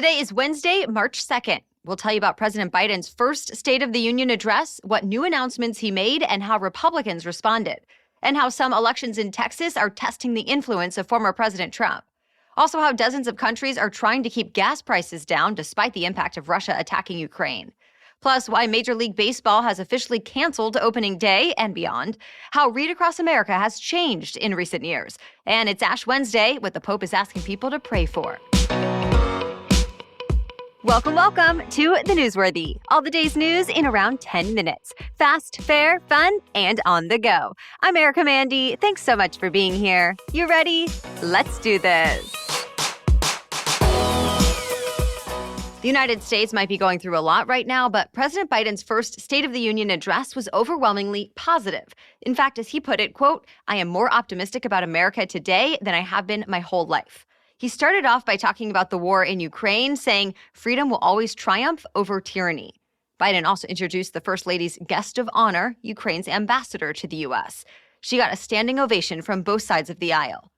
Today is Wednesday, March 2nd. We'll tell you about President Biden's first State of the Union address, what new announcements he made, and how Republicans responded, and how some elections in Texas are testing the influence of former President Trump. Also, how dozens of countries are trying to keep gas prices down despite the impact of Russia attacking Ukraine. Plus, why Major League Baseball has officially canceled opening day and beyond, how Read Across America has changed in recent years, and it's Ash Wednesday, what the Pope is asking people to pray for. Welcome to The Newsworthy. All the day's news in around 10 minutes. Fast, fair, fun, and on the go. I'm Erica Mandy. Thanks so much for being here. You ready? Let's do this. The United States might be going through a lot right now, but President Biden's first State of the Union address was overwhelmingly positive. In fact, as he put it, quote, "I am more optimistic about America today than I have been my whole life." He started off by talking about the war in Ukraine, saying freedom will always triumph over tyranny. Biden also introduced the First Lady's guest of honor, Ukraine's ambassador to the U.S. She got a standing ovation from both sides of the aisle.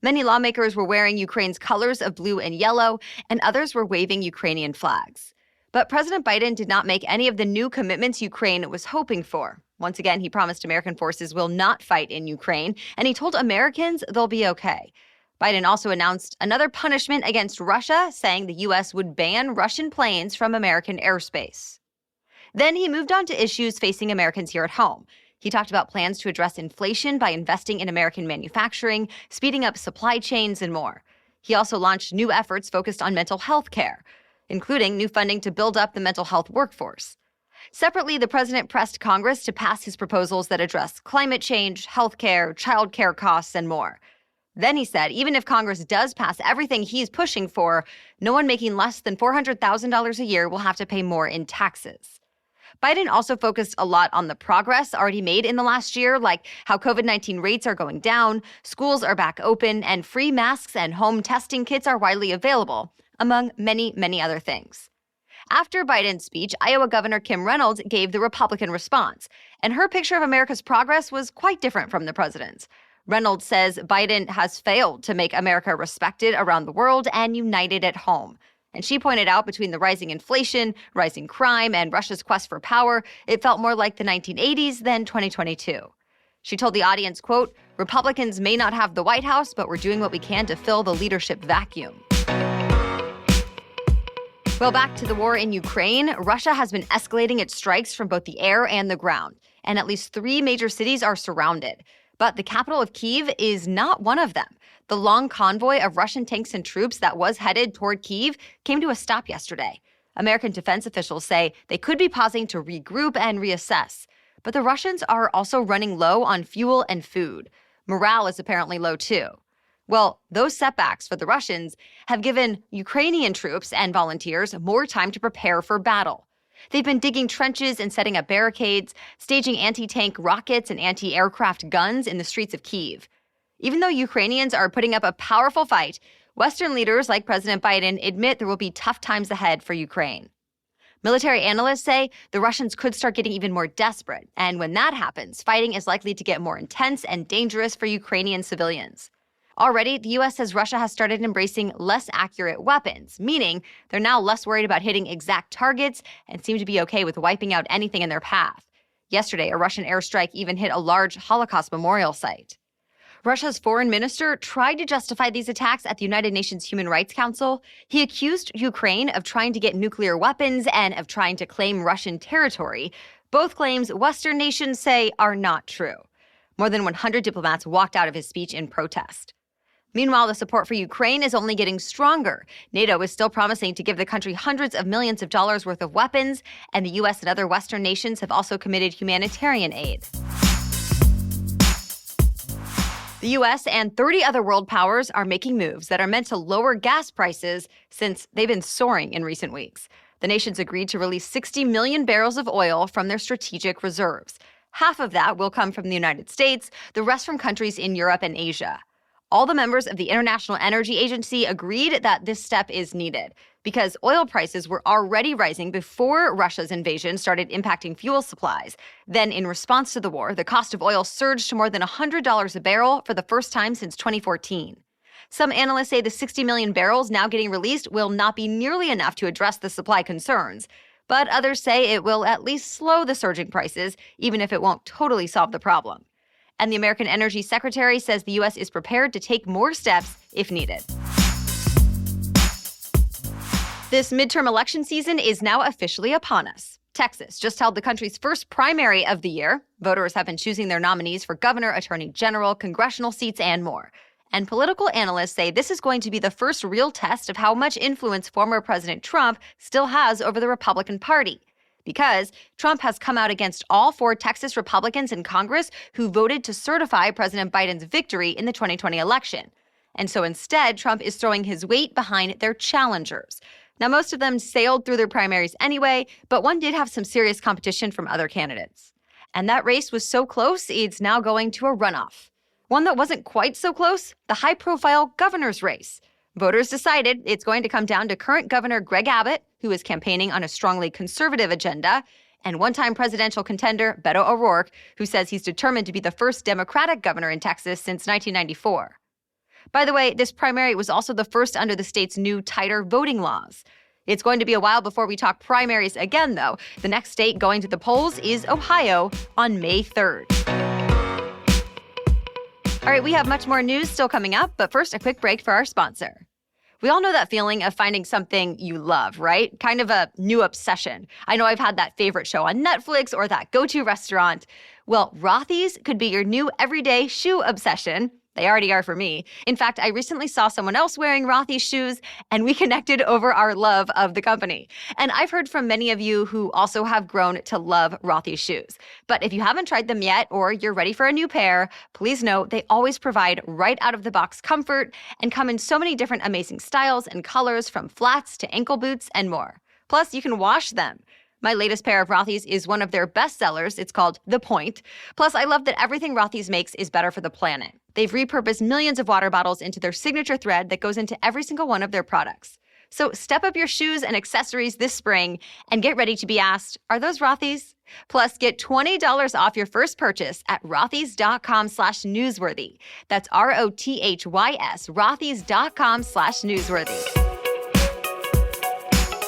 Many lawmakers were wearing Ukraine's colors of blue and yellow, and others were waving Ukrainian flags. But President Biden did not make any of the new commitments Ukraine was hoping for. Once again, he promised American forces will not fight in Ukraine, and he told Americans they'll be okay. Biden also announced another punishment against Russia, saying the U.S. would ban Russian planes from American airspace. Then he moved on to issues facing Americans here at home. He talked about plans to address inflation by investing in American manufacturing, speeding up supply chains, and more. He also launched new efforts focused on mental health care, including new funding to build up the mental health workforce. Separately, the president pressed Congress to pass his proposals that address climate change, health care, child care costs, and more. Then he said, even if Congress does pass everything he's pushing for, no one making less than $400,000 a year will have to pay more in taxes. Biden also focused a lot on the progress already made in the last year, like how COVID-19 rates are going down, schools are back open, and free masks and home testing kits are widely available, among many, many other things. After Biden's speech, Iowa Governor Kim Reynolds gave the Republican response, and her picture of America's progress was quite different from the president's. Reynolds says Biden has failed to make America respected around the world and united at home. And she pointed out between the rising inflation, rising crime, and Russia's quest for power, it felt more like the 1980s than 2022. She told the audience, quote, "Republicans may not have the White House, but we're doing what we can to fill the leadership vacuum." Well, back to the war in Ukraine, Russia has been escalating its strikes from both the air and the ground, and at least 3 major cities are surrounded. But the capital of Kyiv is not one of them. The long convoy of Russian tanks and troops that was headed toward Kyiv came to a stop yesterday. American defense officials say they could be pausing to regroup and reassess. But the Russians are also running low on fuel and food. Morale is apparently low too. Well, those setbacks for the Russians have given Ukrainian troops and volunteers more time to prepare for battle. They've been digging trenches and setting up barricades, staging anti-tank rockets and anti-aircraft guns in the streets of Kyiv. Even though Ukrainians are putting up a powerful fight, Western leaders like President Biden admit there will be tough times ahead for Ukraine. Military analysts say the Russians could start getting even more desperate, and when that happens, fighting is likely to get more intense and dangerous for Ukrainian civilians. Already, the U.S. says Russia has started embracing less accurate weapons, meaning they're now less worried about hitting exact targets and seem to be okay with wiping out anything in their path. Yesterday, a Russian airstrike even hit a large Holocaust memorial site. Russia's foreign minister tried to justify these attacks at the United Nations Human Rights Council. He accused Ukraine of trying to get nuclear weapons and of trying to claim Russian territory, both claims Western nations say are not true. More than 100 diplomats walked out of his speech in protest. Meanwhile, the support for Ukraine is only getting stronger. NATO is still promising to give the country hundreds of millions of dollars worth of weapons, and the U.S. and other Western nations have also committed humanitarian aid. The U.S. and 30 other world powers are making moves that are meant to lower gas prices since they've been soaring in recent weeks. The nations agreed to release 60 million barrels of oil from their strategic reserves. Half of that will come from the United States, the rest from countries in Europe and Asia. All the members of the International Energy Agency agreed that this step is needed because oil prices were already rising before Russia's invasion started impacting fuel supplies. Then, in response to the war, the cost of oil surged to more than $100 a barrel for the first time since 2014. Some analysts say the 60 million barrels now getting released will not be nearly enough to address the supply concerns. But others say it will at least slow the surging prices, even if it won't totally solve the problem. And the American Energy Secretary says the U.S. is prepared to take more steps if needed. This midterm election season is now officially upon us. Texas just held the country's first primary of the year. Voters have been choosing their nominees for governor, attorney general, congressional seats, and more. And political analysts say this is going to be the first real test of how much influence former President Trump still has over the Republican Party. Because Trump has come out against all 4 Texas Republicans in Congress who voted to certify President Biden's victory in the 2020 election. And so instead, Trump is throwing his weight behind their challengers. Now, most of them sailed through their primaries anyway, but one did have some serious competition from other candidates. And that race was so close, it's now going to a runoff. One that wasn't quite so close, the high-profile governor's race. Voters decided it's going to come down to current Governor Greg Abbott, who is campaigning on a strongly conservative agenda, and one-time presidential contender Beto O'Rourke, who says he's determined to be the first Democratic governor in Texas since 1994. By the way, this primary was also the first under the state's new, tighter voting laws. It's going to be a while before we talk primaries again, though. The next state going to the polls is Ohio on May 3rd. All right, we have much more news still coming up, but first, a quick break for our sponsor. We all know that feeling of finding something you love, right? Kind of a new obsession. I know I've had that favorite show on Netflix or that go-to restaurant. Well, Rothy's could be your new everyday shoe obsession. They already are for me. In fact, I recently saw someone else wearing Rothy's shoes, and we connected over our love of the company. And I've heard from many of you who also have grown to love Rothy's shoes. But if you haven't tried them yet, or you're ready for a new pair, please know they always provide right out of the box comfort and come in so many different amazing styles and colors, from flats to ankle boots and more. Plus, you can wash them. My latest pair of Rothy's is one of their best sellers. It's called The Point. Plus, I love that everything Rothy's makes is better for the planet. They've repurposed millions of water bottles into their signature thread that goes into every single one of their products. So step up your shoes and accessories this spring and get ready to be asked, are those Rothy's? Plus, get $20 off your first purchase at rothys.com/newsworthy. That's ROTHYS, rothys.com/newsworthy.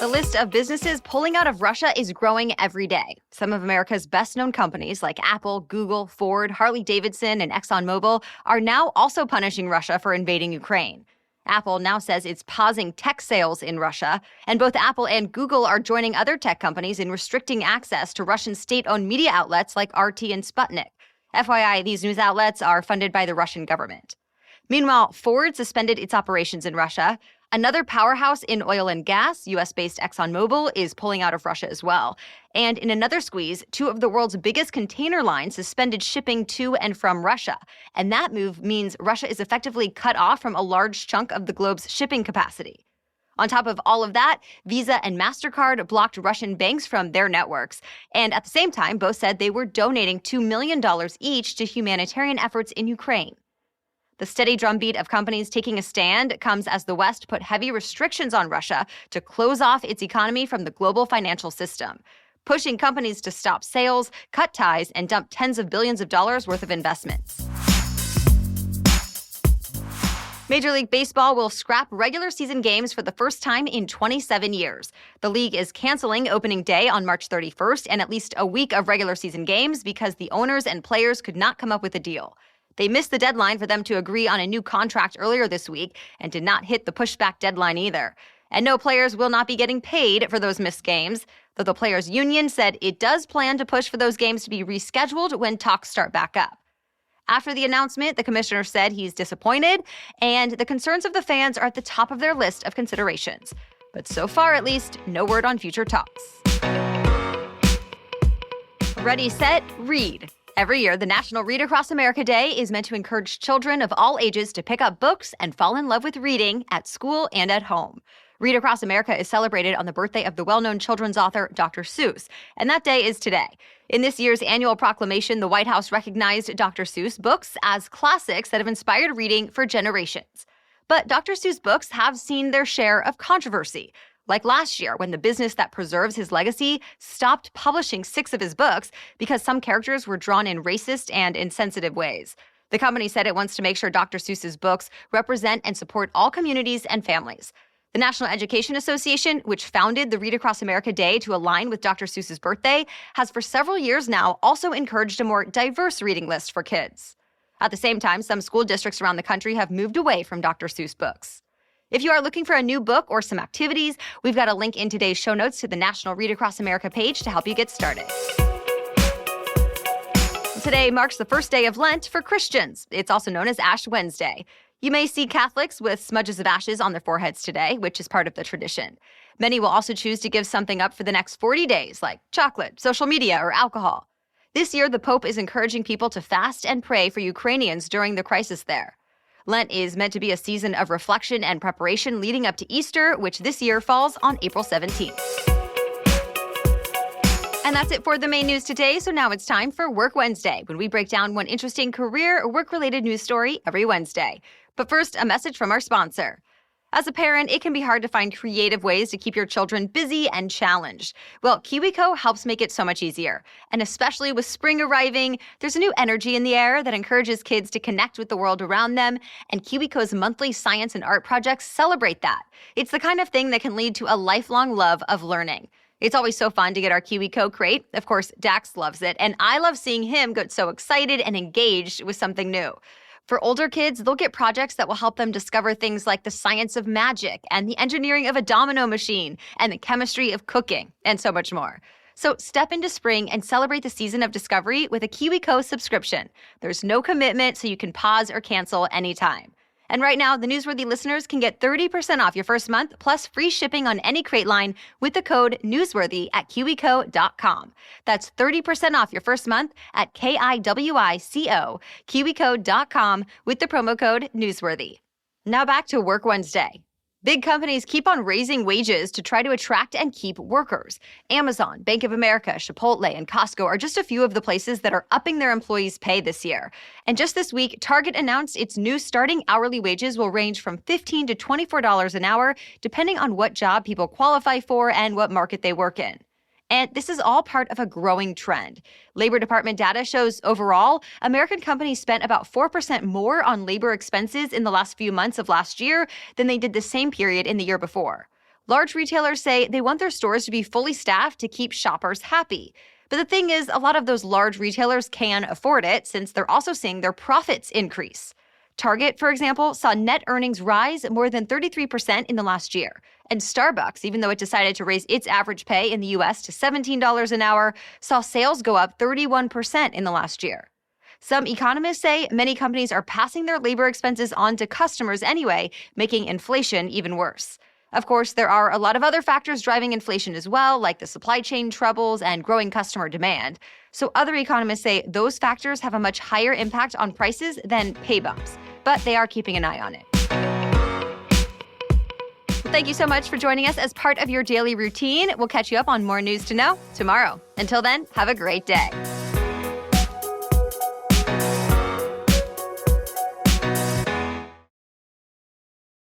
The list of businesses pulling out of Russia is growing every day. Some of America's best-known companies like Apple, Google, Ford, Harley-Davidson, and ExxonMobil are now also punishing Russia for invading Ukraine. Apple now says it's pausing tech sales in Russia, and both Apple and Google are joining other tech companies in restricting access to Russian state-owned media outlets like RT and Sputnik. FYI, these news outlets are funded by the Russian government. Meanwhile, Ford suspended its operations in Russia. Another powerhouse in oil and gas, U.S.-based ExxonMobil, is pulling out of Russia as well. And in another squeeze, 2 of the world's biggest container lines suspended shipping to and from Russia. And that move means Russia is effectively cut off from a large chunk of the globe's shipping capacity. On top of all of that, Visa and MasterCard blocked Russian banks from their networks. And at the same time, both said they were donating $2 million each to humanitarian efforts in Ukraine. The steady drumbeat of companies taking a stand comes as the West put heavy restrictions on Russia to close off its economy from the global financial system, pushing companies to stop sales, cut ties, and dump tens of billions of dollars worth of investments. Major League Baseball will scrap regular season games for the first time in 27 years. The league is canceling opening day on March 31st and at least a week of regular season games because the owners and players could not come up with a deal. They missed the deadline for them to agree on a new contract earlier this week and did not hit the pushback deadline either. And no players will not be getting paid for those missed games, though the players' union said it does plan to push for those games to be rescheduled when talks start back up. After the announcement, the commissioner said he's disappointed, and the concerns of the fans are at the top of their list of considerations. But so far, at least, no word on future talks. Ready, set, read. Every year, the National Read Across America Day is meant to encourage children of all ages to pick up books and fall in love with reading at school and at home. Read Across America is celebrated on the birthday of the well-known children's author Dr. Seuss, and that day is today. In this year's annual proclamation, the White House recognized Dr. Seuss books as classics that have inspired reading for generations. But Dr. Seuss books have seen their share of controversy. Like last year, when the business that preserves his legacy stopped publishing 6 of his books because some characters were drawn in racist and insensitive ways. The company said it wants to make sure Dr. Seuss's books represent and support all communities and families. The National Education Association, which founded the Read Across America Day to align with Dr. Seuss's birthday, has for several years now also encouraged a more diverse reading list for kids. At the same time, some school districts around the country have moved away from Dr. Seuss books. If you are looking for a new book or some activities, we've got a link in today's show notes to the National Read Across America page to help you get started. Today marks the first day of Lent for Christians. It's also known as Ash Wednesday. You may see Catholics with smudges of ashes on their foreheads today, which is part of the tradition. Many will also choose to give something up for the next 40 days, like chocolate, social media, or alcohol. This year, the Pope is encouraging people to fast and pray for Ukrainians during the crisis there. Lent is meant to be a season of reflection and preparation leading up to Easter, which this year falls on April 17th. And that's it for the main news today, so now it's time for Work Wednesday, when we break down one interesting career or work-related news story every Wednesday. But first, a message from our sponsor. As a parent, it can be hard to find creative ways to keep your children busy and challenged. Well, KiwiCo helps make it so much easier. And especially with spring arriving, there's a new energy in the air that encourages kids to connect with the world around them, and KiwiCo's monthly science and art projects celebrate that. It's the kind of thing that can lead to a lifelong love of learning. It's always so fun to get our KiwiCo crate. Of course, Dax loves it, and I love seeing him get so excited and engaged with something new. For older kids, they'll get projects that will help them discover things like the science of magic and the engineering of a domino machine and the chemistry of cooking and so much more. So step into spring and celebrate the season of discovery with a KiwiCo subscription. There's no commitment, so you can pause or cancel anytime. And right now, the Newsworthy listeners can get 30% off your first month plus free shipping on any crate line with the code Newsworthy at KiwiCo.com. That's 30% off your first month at KIWICO, KiwiCo.com with the promo code Newsworthy. Now back to Work Wednesday. Big companies keep on raising wages to try to attract and keep workers. Amazon, Bank of America, Chipotle, and Costco are just a few of the places that are upping their employees' pay this year. And just this week, Target announced its new starting hourly wages will range from $15 to $24 an hour, depending on what job people qualify for and what market they work in. And this is all part of a growing trend. Labor Department data shows overall, American companies spent about 4% more on labor expenses in the last few months of last year than they did the same period in the year before. Large retailers say they want their stores to be fully staffed to keep shoppers happy. But the thing is, a lot of those large retailers can afford it since they're also seeing their profits increase. Target, for example, saw net earnings rise more than 33% in the last year. And Starbucks, even though it decided to raise its average pay in the U.S. to $17 an hour, saw sales go up 31% in the last year. Some economists say many companies are passing their labor expenses on to customers anyway, making inflation even worse. Of course, there are a lot of other factors driving inflation as well, like the supply chain troubles and growing customer demand. So other economists say those factors have a much higher impact on prices than pay bumps, but they are keeping an eye on it. Well, thank you so much for joining us as part of your daily routine. We'll catch you up on more news to know tomorrow. Until then, have a great day.